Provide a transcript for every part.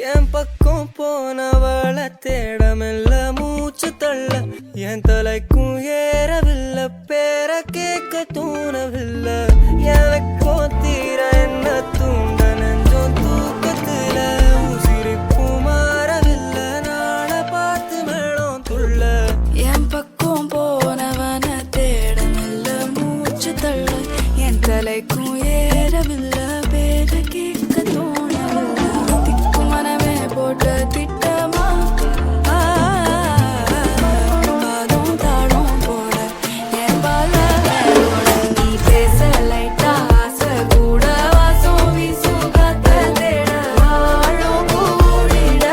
என் பக்கம் போனவள தேடமில்ல மூச்சு தள்ள என் தலைக்கும் ஏறவில்லை பேர கேட்க தோணவில்லை எனக்கும் தீர என்ன தூண்ட நெஞ்சம் தூக்கத்துல உசிரிப்பும் மாறவில்லை நாள பார்த்து மேளம் துள்ள என் பக்கம் போனவன தேடமில்ல மூச்சு தள்ள என் தலைக்கும் ஏறவில்லை பேர கேட்க தோணவில்லை திக்கு மனமே போட்ட திட்டமா பாதம் தாடும் போட என் பால நீ பேச லைட்டா ஆசை கூட வாசம் வீசும் காத்த தேட வாழும் கூடிட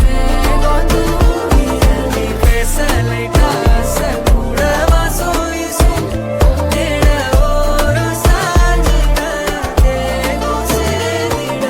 மேகம் தூரிட நீ பேச லைட்டா ஆசை கூட வாசம் வீசும் தேட ஓரம் சாஞ்சிட தேகம் சேர்ந்திட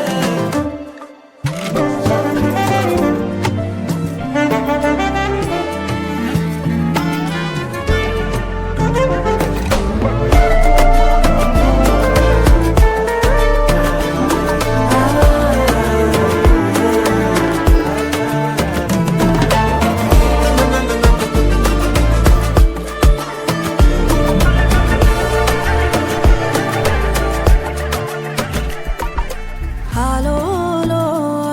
ஆலோலோ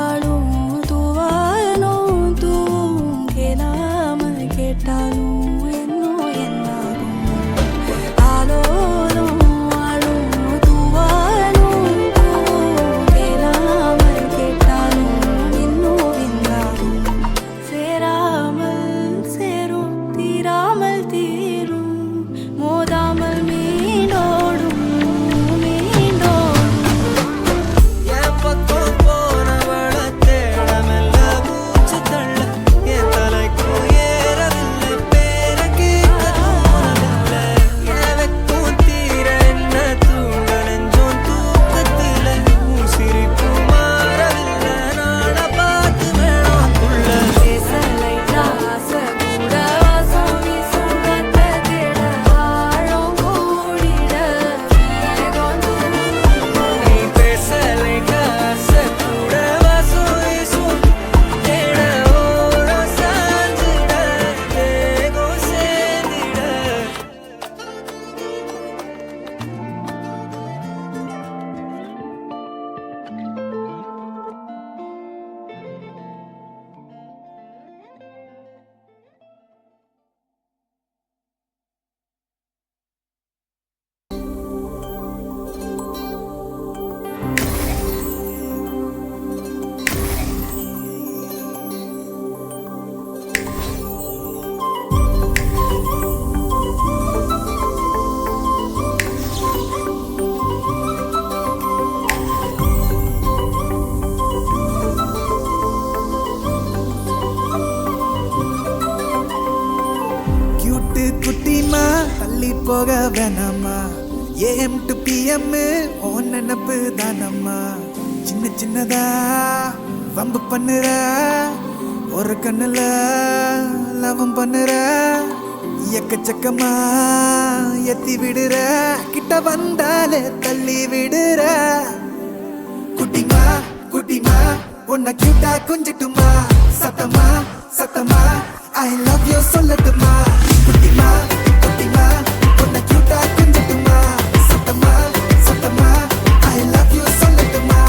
ஆளும் தூவாயனும் தூவும் கேளாமல் கேட்டாலும் இன்னும் என்னாகும் ஆலோலோ ஆளும் தூவாயனும் தூவும் கேளாமல் கேட்டாலும் இன்னும் என்னாகும் சேராமல் சேரும் தீராமல் தீரும் மோதாமல் மீண்டோடும் மீண்டோடும் என் பக்கம் போனவள தேடமில்ல மூச்சு தள்ள என் தலைக்கும் ஏறவில்லை பேர கேட்க தோணவில்லை எனக்கும் தீர என்ன தூண்ட நெஞ்சம் தூக்கத்துல உசிரிப்பு மாறவில்லை நாள பார்த்து மேளம் துள்ள பேச லைட்டா ஆசை கூட வாசம் வீசும் காத்த தேட வாழும் கூடிட மேகம் தூரிட நீ பேச லைட்டா ஆசை கூட வாசம் வீசும் தேட ஓரம் சாஞ்சிட தேகம் சேர்ந்திட கியூட்டு குட்டிமா தள்ளி போக வேணாமா ஏஎம் டு பிஎம் ஓ நினப்பு தானம்மா சின்ன சின்னதா வம்பு பண்ணுற ஒரு கண்ணுல லவம் பண்ணுற எக்கச்சக்கமா எத்தி விடுற கிட்ட வந்தாலே தள்ளி விடுற குட்டிமா குட்டிமா உன்னை கியூட்டா கொஞ்சட்டுமா சத்தமா சத்தமா I love you சொல்லட்டுமா குட்டிமா குட்டிமா உன்னை கியூட்டா கொஞ்சட்டுமா சத்தமா சத்தமா I love you சொல்லட்டுமா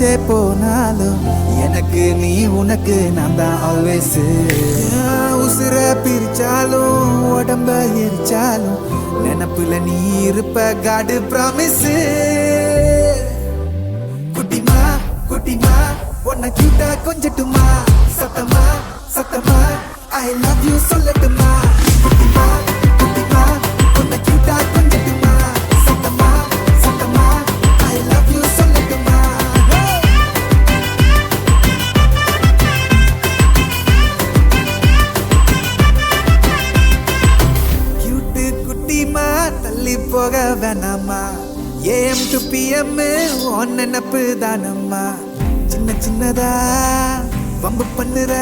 பிரிஞ்சே போனாலும் எனக்கு நீ உனக்கு நான் தான் ஆல்வேஸ். உசுர பிரிச்சாலும் உடம்ப எரிச்சாலும் நினப்புல நீ இருப்ப காடு ப்ராமிஸ். குட்டிமா குட்டிமா உன்னை கியூட்டா கொஞ்சட்டுமா, சத்தமா சத்தமா ஐ லவ் யூ சொல்லட்டுமா. குட்டிமா குட்டிமா உன்னை கியூட்டா கொஞ்சட்டுமா, சத்தமா சத்தமா ஐ லவ் யூ சொல்லட்டுமா. கியூட்டு குட்டிமா தள்ளி போக வேணாமா, AM to PM உன் நினப்பு தானம்மா. சின்ன சின்னதா வம்பு பண்ணுற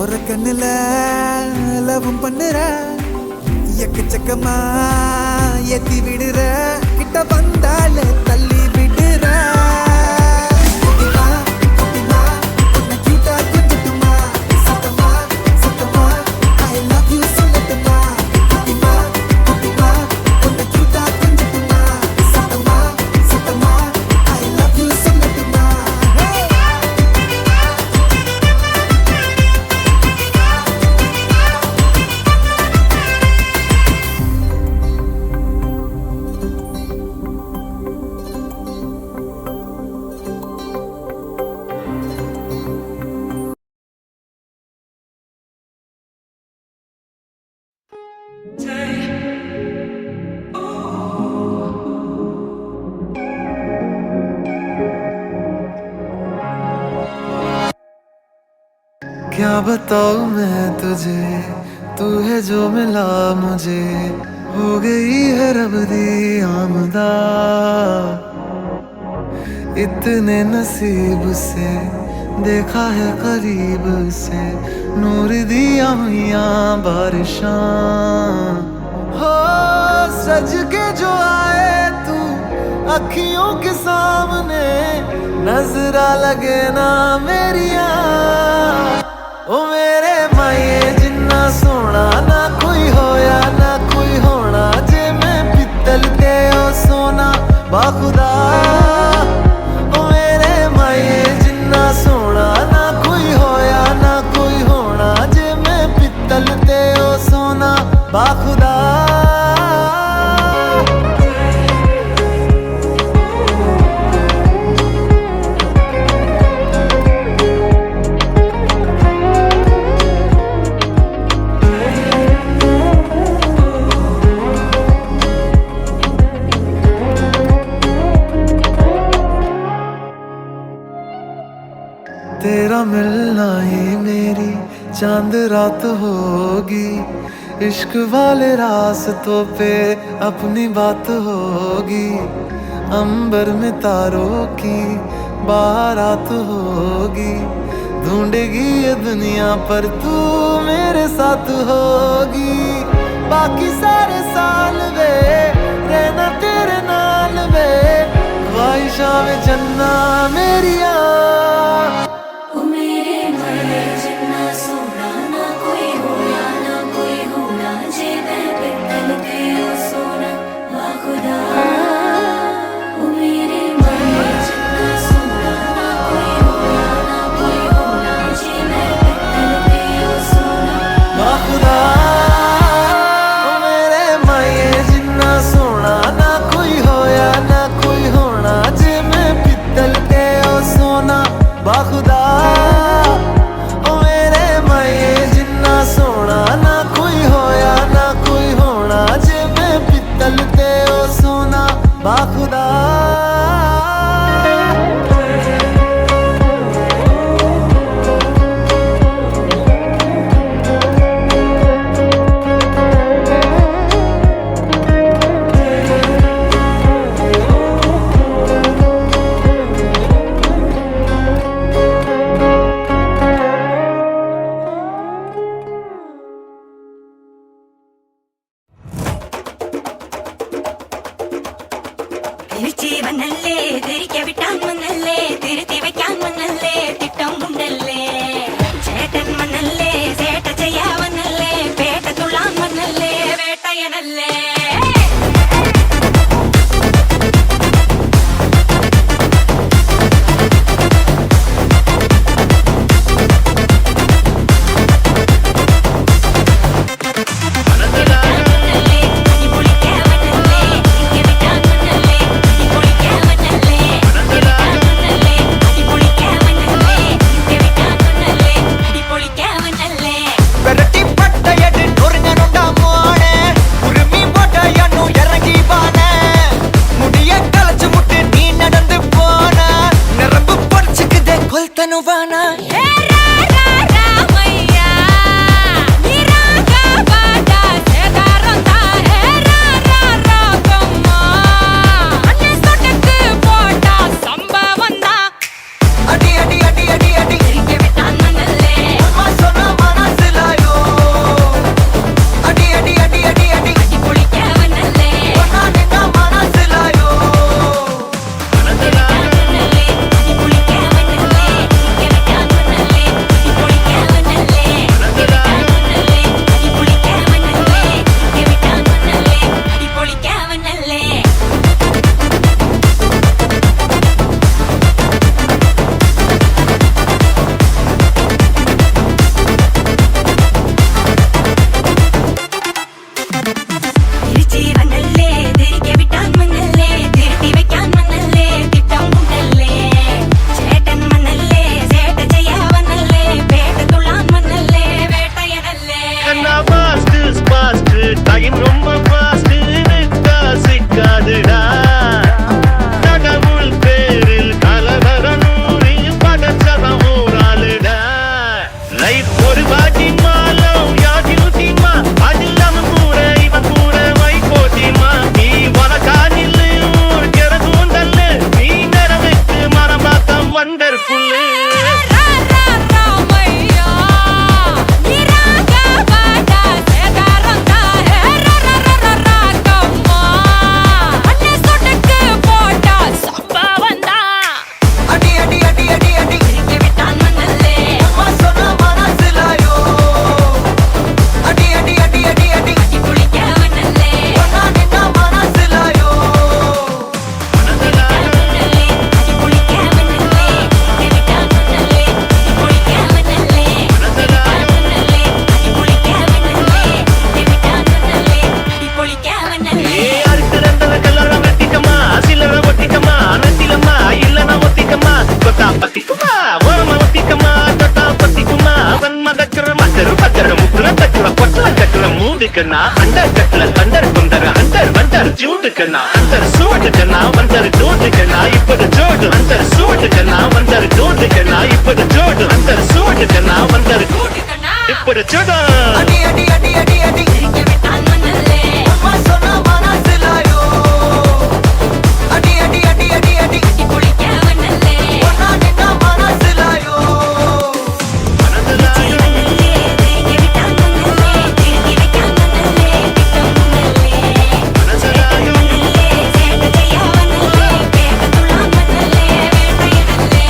ஒரு கண்ணுல லவம் பண்ணுற, எக்கச்சக்கமா ஏத்தி விடுற, கிட்ட வந்தாலே தள்ளி விடுற. குட்டிமா, குட்டிமா, உன்னை cute ஆ கொஞ்சட்டுமா, சத்தமா, சத்தமா, I love you சொல்லட்டுமா. குட்டிமா, குட்டிமா, உன்னை cute ஆ கொஞ்சட்டுமா, சத்தமா, சத்தமா, I love you சொல்லட்டுமா. क्या बताऊं मैं तुझे, तू है जो मिला मुझे, हो गई है रब दी आमदा। इतने नसीब से देखा है करीब से, नूर दिया हुआ बारिशां। हो सज के जो आए तू अखियों के सामने, नजरा लगे ना मेरिया। ओ मेरे माये जिन्ना सोना ना कोई होया ना कोई होना, जे मैं पित्तल ते ओ सोना बाखुदा। ओ मेरे माये जिन्ना सोना ना कोई होया ना कोई होना, जे मैं पित्तल ते ओ सोना बाखुदा। तेरा मिलना ही मेरी चांद रात होगी, इश्क वाले रास्तों पे अपनी बात होगी। अंबर में तारों की बारात होगी, ढूंढेगी ये दुनिया पर तू मेरे साथ होगी। बाकी सारे साल वे रहना तेरे नाल वे, ख्वाहिशां में जन्ना मेरिया। ओ मेरे माये जिन्ना सोना ना कोई होया ना कोई होना, जे मैं पित्तल ते ओ सोना बाखुदा। ओ मेरे माये जिन्ना सोना ना कोई होया ना कोई होना, जे मैं पित्तल ते ओ सोना बाखुदा। ओ मेरे माये जिन्ना सोना ना कोई होया ना कोई होना, जे मैं पित्तल ते ओ सोना बाखुदा। ओ मेरे माये जिन्ना सोना ना कोई होया ना कोई होना, जे मैं पित्तल ते ओ सोना बाखुदा। തിരിച്ച് വന്നല്ലേ, തിരിക്ക വിട്ടാൻ വന്നല്ലേ, തിരുത്തി വെക്കാൻ വന്നല്ലേ, തിട്ടം കൊണ്ടല്ലേ. ചേട്ടൻ വന്നല്ലേ, ചേട്ട ചെയ്യാൻ വന്നല്ലേ, പേട്ട തുള്ളാൻ വന്നല്ലേ, വേട്ടയനല്ലേ. கண்ணா அண்டர் கட்ல தண்டர் குந்தர் அண்டர் வண்டர் ஜூட்டு கண்ணா அண்டர் சூட்டு கண்ணா வண்டர் டூட்டு கண்ணா இப்பது ஜோடு அண்டர் சூட்டு கண்ணா வண்டர் டூட்டு கண்ணா இப்பது ஜோடு அண்டர் சூட்டு கண்ணா வண்டர் இப்பது ஜோடு அடி அடி அடி அடி அடி சிரிக்க விட்டான் மன்னலே அம்மா சொன்ன மனசிலாயோ அடி அடி அடி அடி அடி குளிக்க வண்ணலே ஒன்னா நின்ன மனசிலாயோ மனதிலாயோ சிரிக்க விட்டான் மன்னலே சிரிக்க விட்டான் மன்னலே விட்டான் மன்னலே மனதிலாயோ சேட்ட செய்ய வண்ணலே பேட்ட துளான் மன்னலே வேட்டையனலே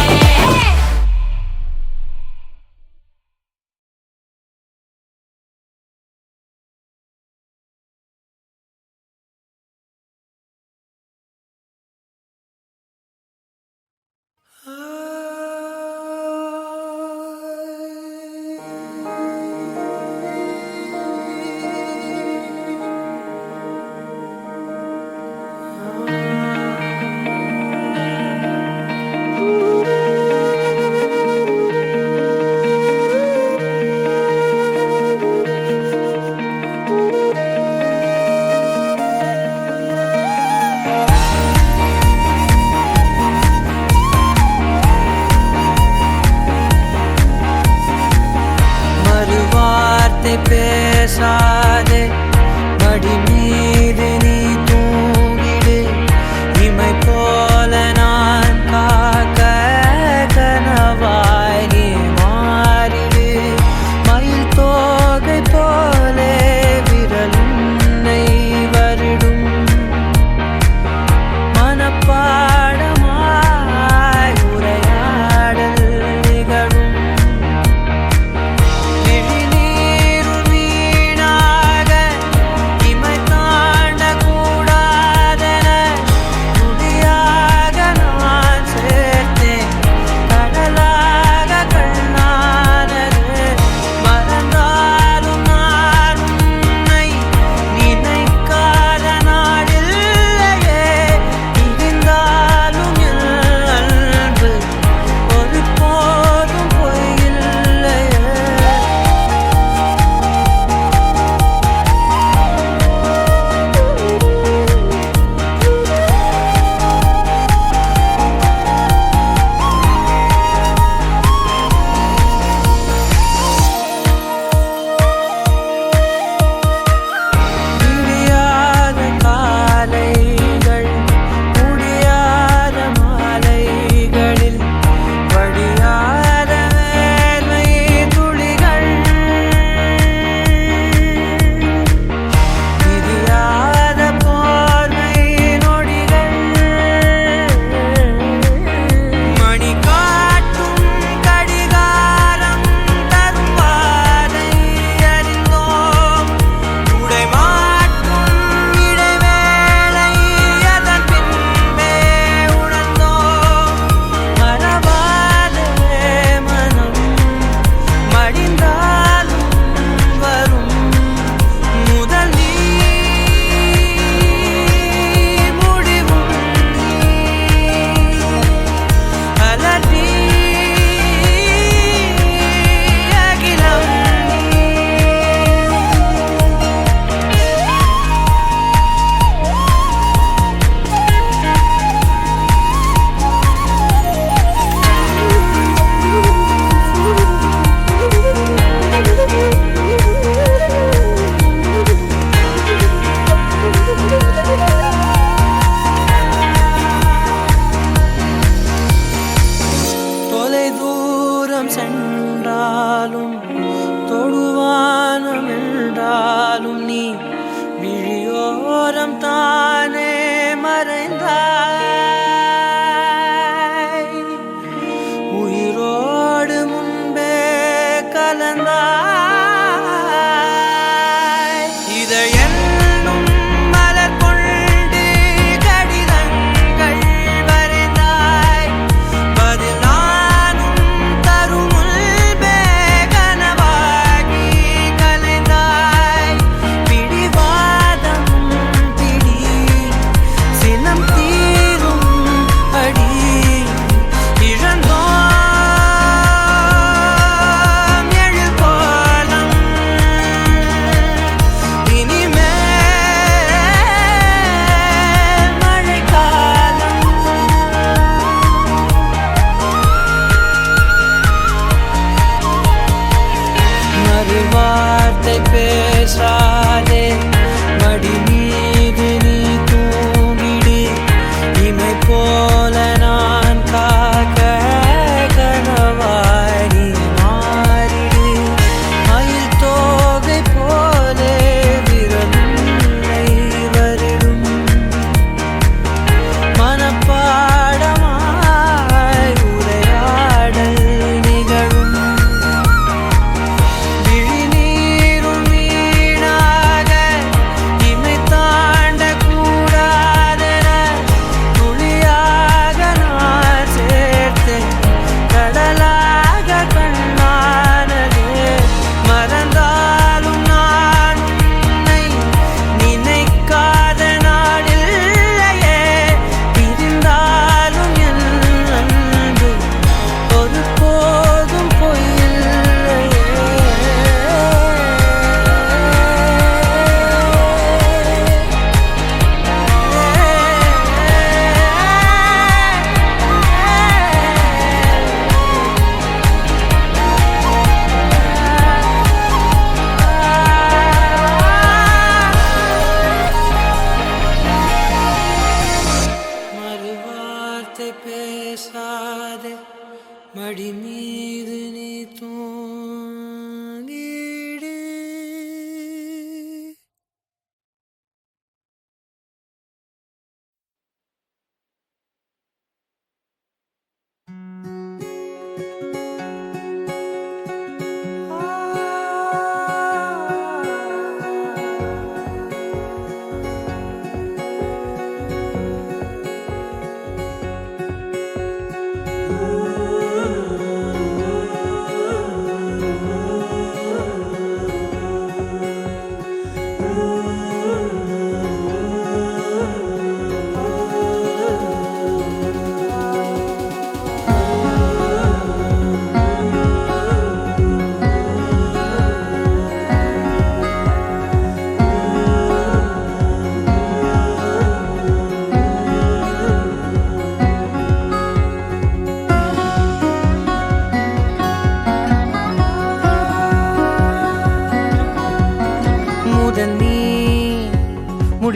மறுவார்த்தை பேசாதே மடி மீது நீ தூங்கிடு இமை போல நான் காக்க கனவாய் நீ மாறிடு மயில் தோகை போலே விரல் உன்னை வருடும் மனப்பாடமாய் உரையாடல் நிகழும் விழிநீரும் வீணாக இமை தாண்டக்கூடாதென துடியாக நான் சேர்த்தேன் கடலாக கண்ணானது மறந்தாலும் நான் உன்னை நினைக்காத நாடில்லையே இருந்தாலும் என் அன்பு ஒரு போதும் பொய்யில்லையே முடியாத காலைகள் முடியாத மாலைகளில் வடியாத வேர்வை துளிகள் பிரியாத போர்வை நொடிகள் மணி காட்டும் கடிகாரம் தரும் வாதை அறிந்தோம் உடை மாற்றும் இடைவேளை அதன் பின்பே உணர்ந்தோம் மறவாதே மனம் மடிந்தாலும் வரும் முதல் நீ முடிவும் அலறி அகிலம் தொலை தூரம் சென்றாலும் தொடுவானம் என்றாலும் நீ விழியோரம் தானே மறைந்தாய் உயிரோடு முன்பே கலந்தாய் இதை என்னும் மலர் கொண்டு கடிதங்கள் வரைந்தாய் பதில் நானும் தரும் முன்பே கனவாகி கலைந்தாய் பிடிவாதம் பிடி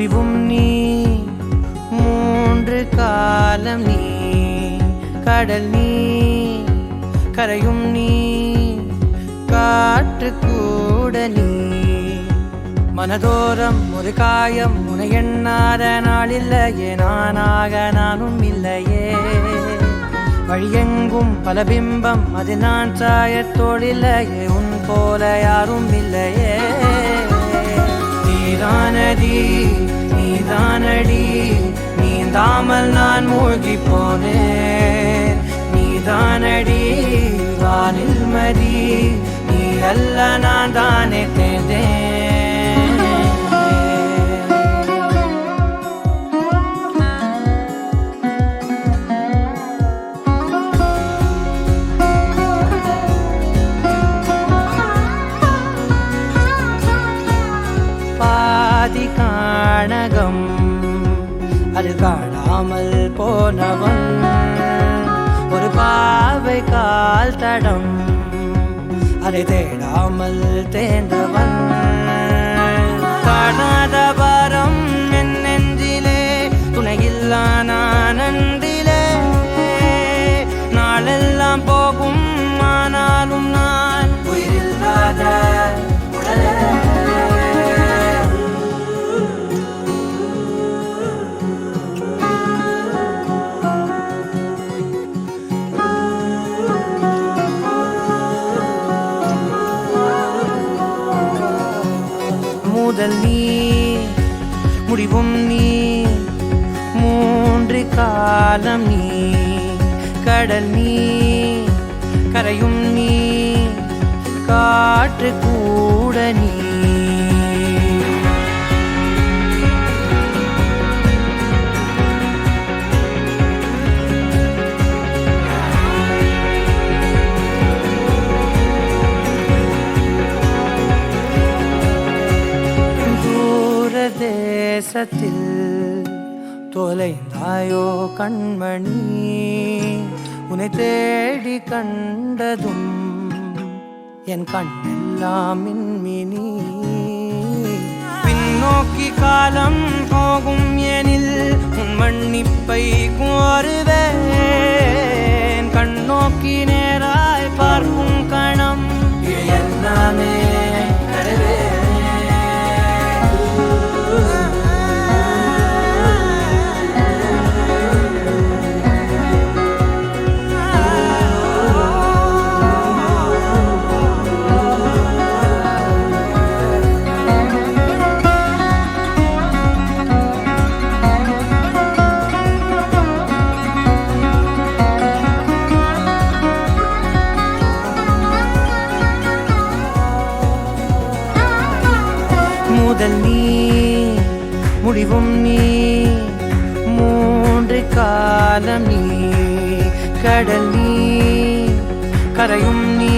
முடிவும் நீ மூன்று காலம் நீ கடல் நீ கரையும் நீ காற்று கூட நீ மனதோரம் ஒரு காயம் உனை எண்ணாத நாளில்லையே நானாக நானும் இல்லையே வழியெங்கும் பல பிம்பம் அது நான் சாயத்தோடில்லையே உன் போல யாரும் இல்லையே நீதானடி நீதானடி நீந்தாமல் நான் மூழ்கி போனேன் நீதானடி வானில் மதி நீ அல்ல நான் தானே தேர்ந்தேன் பாதி காணகம் அது காணாமல் போனவன் ஒரு பாவை கால் தடம் அதை தேடாமல் தேர்ந்தவன் காணாத பாரம் என் நெஞ்சிலே துணையில்லா நான் அன்றிலே நாளெல்லாம் போகும் ஆனாலும் நான் உயிரில்லாத உடலே முதல் நீ முடிவும் நீ மூன்று காலம் நீ கடல் நீ கரையும் நீ காற்று கூட நீ தேசத்தில் தொலைந்தாயோ கண்மணி உன்னை தேடி கண்டதும் என் கண்ணெல்லாம் மின்மினி பின்னோக்கி காலம் போகும் எனில் உன் மன்னிப்பை கோருவேன் கண்ணோக்கி நேராய் பார்க்கும் கணம் எல்லாமே கடவே முதல் நீ முடிவும் நீ மூன்று காலம் நீ கடல் நீ கரையும் நீ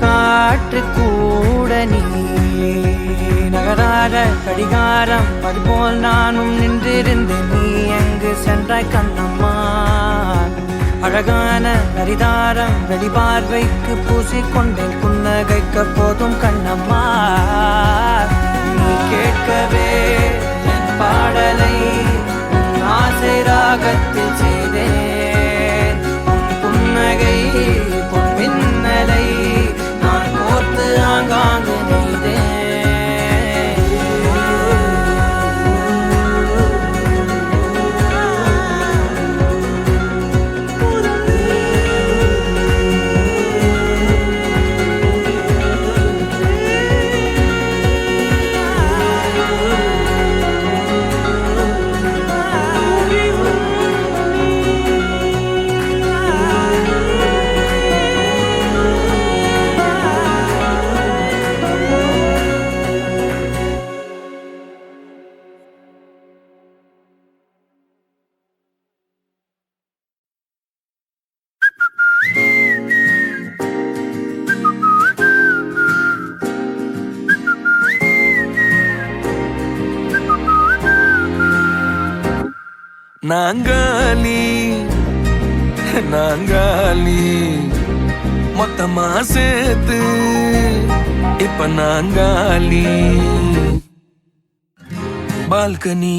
காற்று கூட நீ நகராத கடிகாரம் அதுபோல் நானும் நின்றிருந்தேன் நீ எங்கு சென்றாய் கண்ணம்மா அழகான கரிதாரம் வெளிபார்வைக்கு பூசிக்கொண்டேன் புன்னகைக்க போதும் கண்ணம்மா நீ கேட்கவே என் பாடலை உன் ஆசை ராகத்தில் செய்தேன் உன் புன்னகை பொன் மின்னலை நான் கோர்த்து ஆங்காங்கு நெய்தேன் நாங்காலி நாங்காலி மொத்தமா சேர்த்து இப்ப நாங்காலி பால்கனி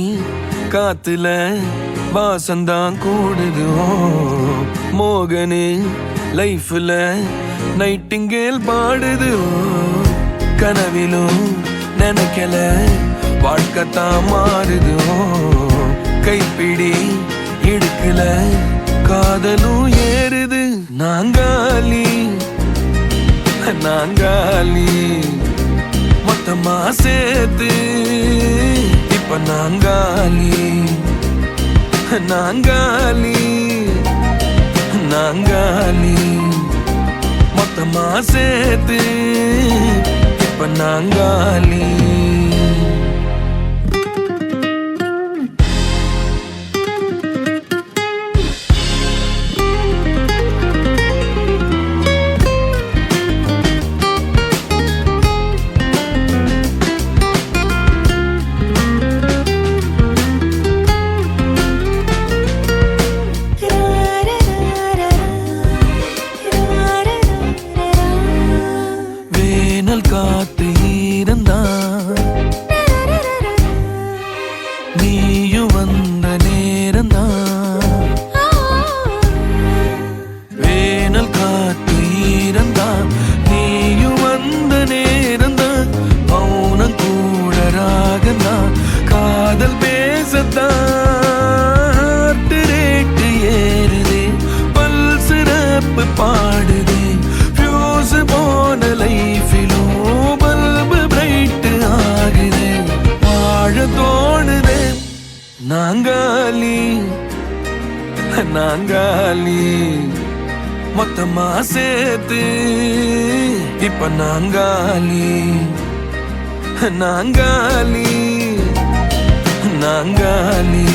காத்துல வாசந்தான் கூடுது மோகனு லைஃப்ல நைட்டிங்கேல் பாடுது கனவிலும் நினைக்கல வாழ்க்கைத்தான் மாறுது கைப்பிடி இடுக்கல காதலும் ஏறுது நாங்காலி நாங்காலி மொத்தமா சேர்த்து இப்ப நாங்காலி நாங்காலி நாங்காலி மொத்தமா சேர்த்து இப்ப நாங்காலி காத்து இருந்தா நீயும் வந்த நேரந்தா வேனல் காத்து இருந்தா நீயும் வந்த நேரந்தா மௌனம் கூட ராகந்தா காதல் பேசத்தான் ரேட்டு ஏறுதே பல் சிறப்பு பாடுதே ஃபியூஸ் போன லைஃபிலும் தோணுதே நாங்காலி நாங்காலி மொத்தமா சேர்த்து இப்ப நாங்காலி நாங்காலி நாங்காலி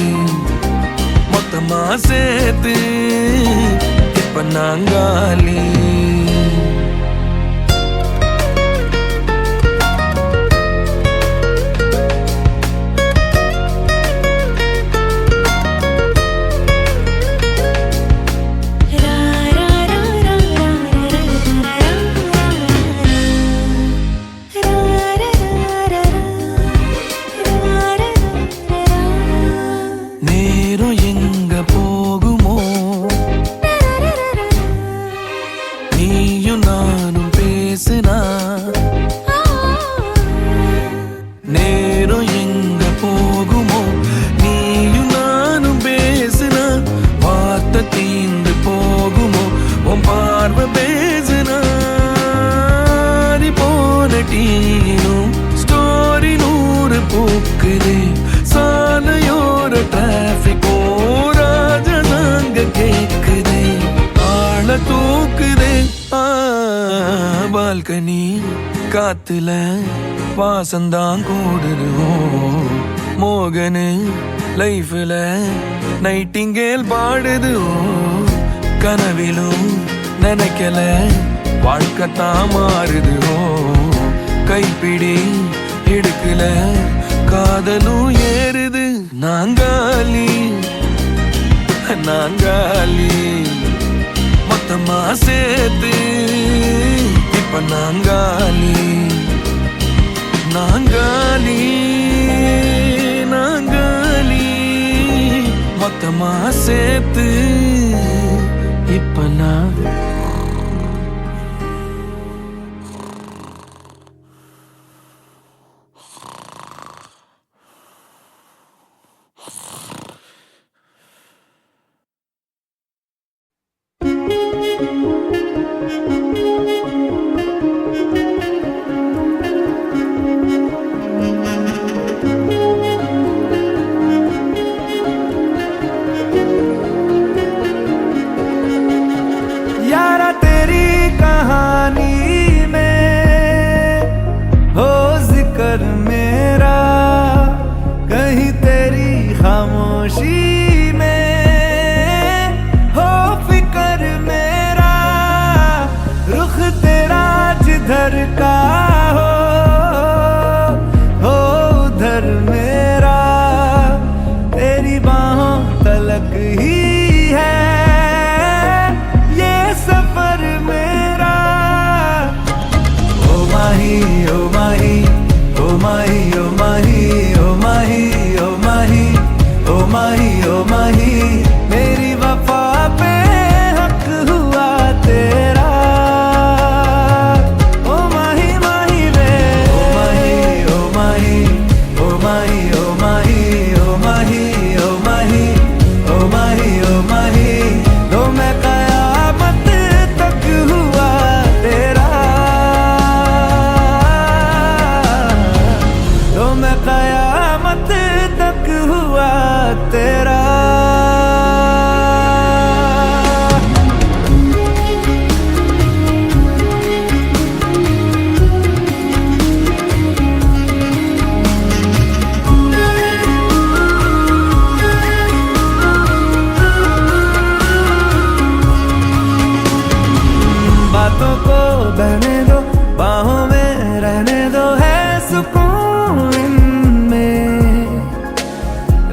மொத்தமா சேர்த்து இப்ப நாங்காலி நேரம் எங்க போகுமோ நீயும் நானும் பேசினா வார்த்தை தீந்து போகுமோ உன் பார்வை பேசினா போன டீனும் ஸ்டோரி 100 பூக்குதே சாலையோர டிராபிக்கோ ராஜனாங்க கேக்குதே ஆள தூக்குதே பால்கனி காத்துல வாசந்தான் கூடுது மோகனு லைஃப்ல நைட்டிங்கேல் பாடுது கனவிலும் நினைக்கல வாழ்க்கைத்தான் மாறுது கைப்பிடி இடுக்கல காதலும் ஏறுது நாங்காலி நாங்காலி மொத்தமா சேர்த்து இப்ப நாங்காலி நாங்காலி நாங்காலி மொத்தமா சேர்த்து இப்ப நான்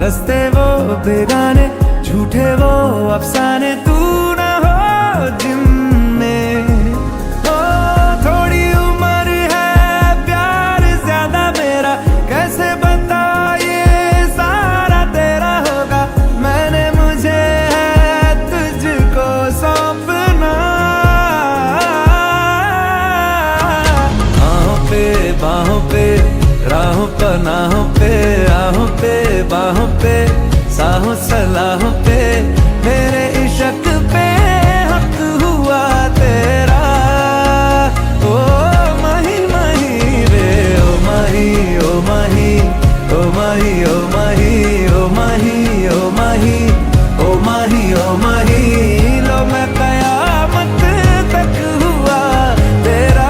हंसते वो बेगाने, झूठे वो अफसाने, तू ना हो जिनमें। ओ थोड़ी उम्र है, प्यार ज्यादा मेरा, कैसे बता ये सारा तेरा होगा। मैंने मुझे है तुझको सौंपना, बाहों पे राहों पनाहों पे, आहों पे बाहों पे, साहों सलाहों पे, मेरे इश्क पे हक हुआ तेरा। ओ माही माही रे, ओ माही ओ माही, ओ माही ओ माही, ओ माही ओ माही, ओ माही ओ माही, लो मैं कयामत तक हुआ तेरा।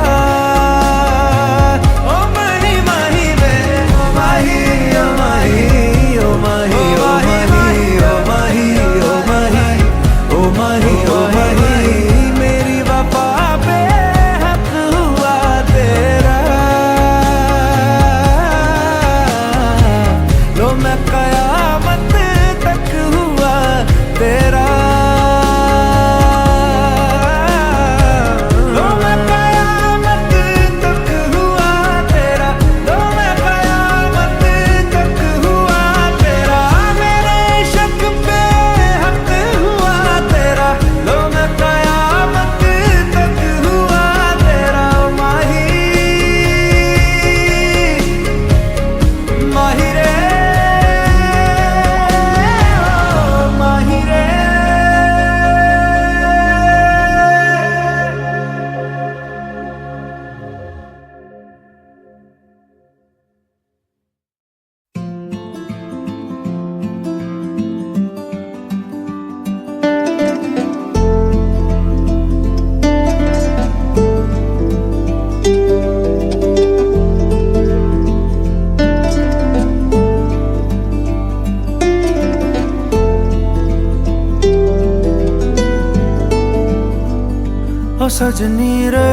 सजनी रे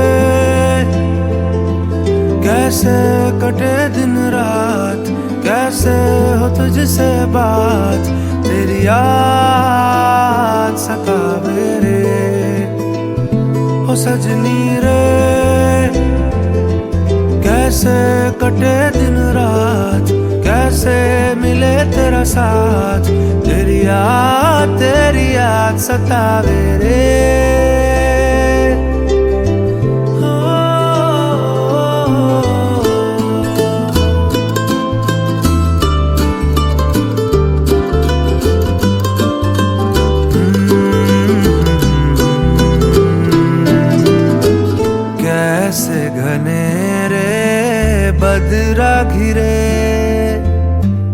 कैसे कटे दिन रात, कैसे हो तुझसे बात, तेरी याद सतावे रे। ओ सजनी रे कैसे कटे दिन रात, कैसे मिले तेरा साथ, तेरी याद सतावे रे। बदरा घिरे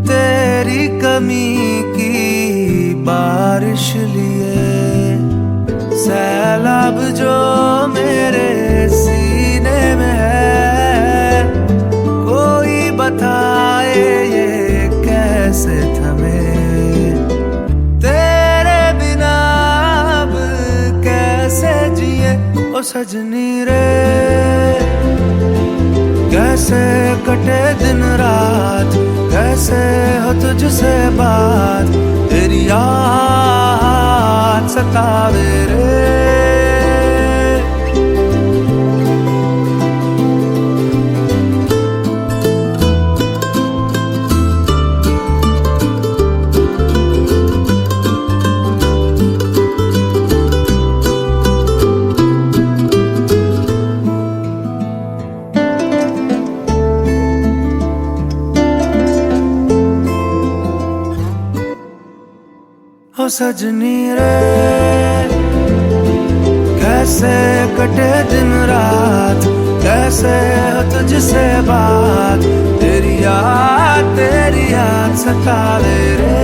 तेरी कमी की बारिश लिए, सैलाब जो मेरे सीने में है, कोई बताए ये कैसे थमे। तेरे बिना अब कैसे जिए ओ सजनी रे, कैसे कटे दिन रात, कैसे हो तुझसे बात, तेरी याद सतावे रे। ओ सजनी रे कैसे कटे दिन रात, कैसे हो तुझसे बात, तेरी याद सतावे रे।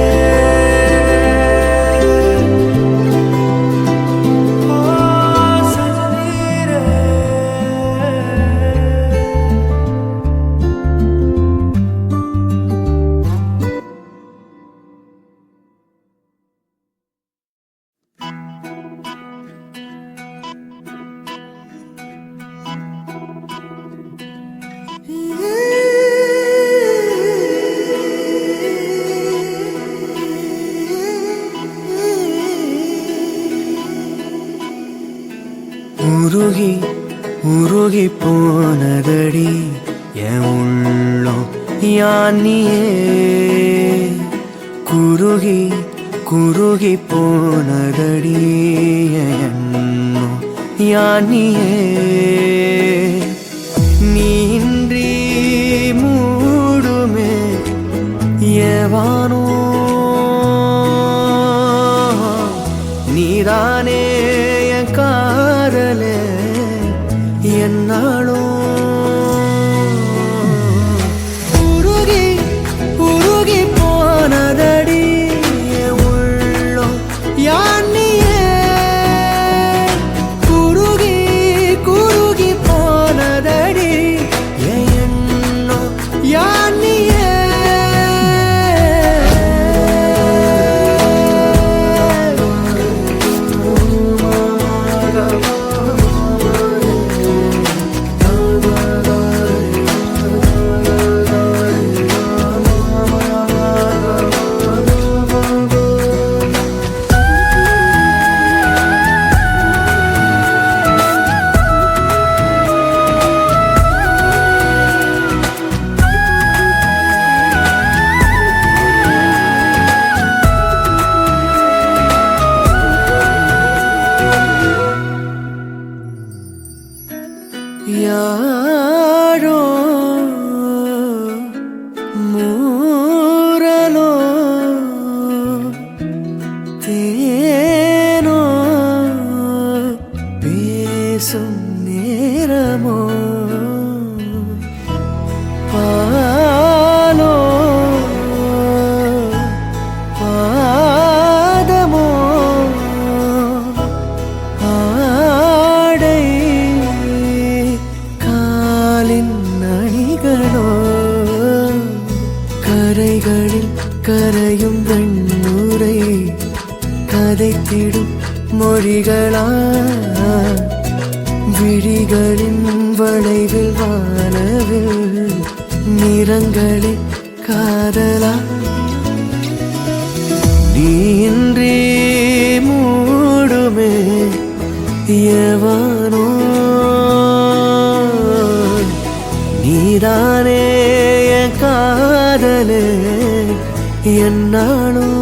உருகி உருகி போனதடி என் உள்ளம் யானியே குருகி குருகி போனதடி என் எண்ணம் யானியே நீன்றி மூடுமே ஏவானோ நீதானே என் காதலே என்னாலும் உருகி உருகி போனதடி என் உள்ளம் யானியே குருகி குருகி போனதடி என் எண்ணம் யானியே யாரோ மூரலோ தேனோ பேசும் நேரமோ பாலோ பாதமோ ஆடை காலின் அணிகளோ கரைகளில் கரையும் வெண்ணுரை கதைத்திடும் மொழிகளா விழிகளின் வளைவில் வானவில் நிறங்களில் காதலா நீன்றி மூடுமே எவனோ நீதானே என் காதலே என்னாலும்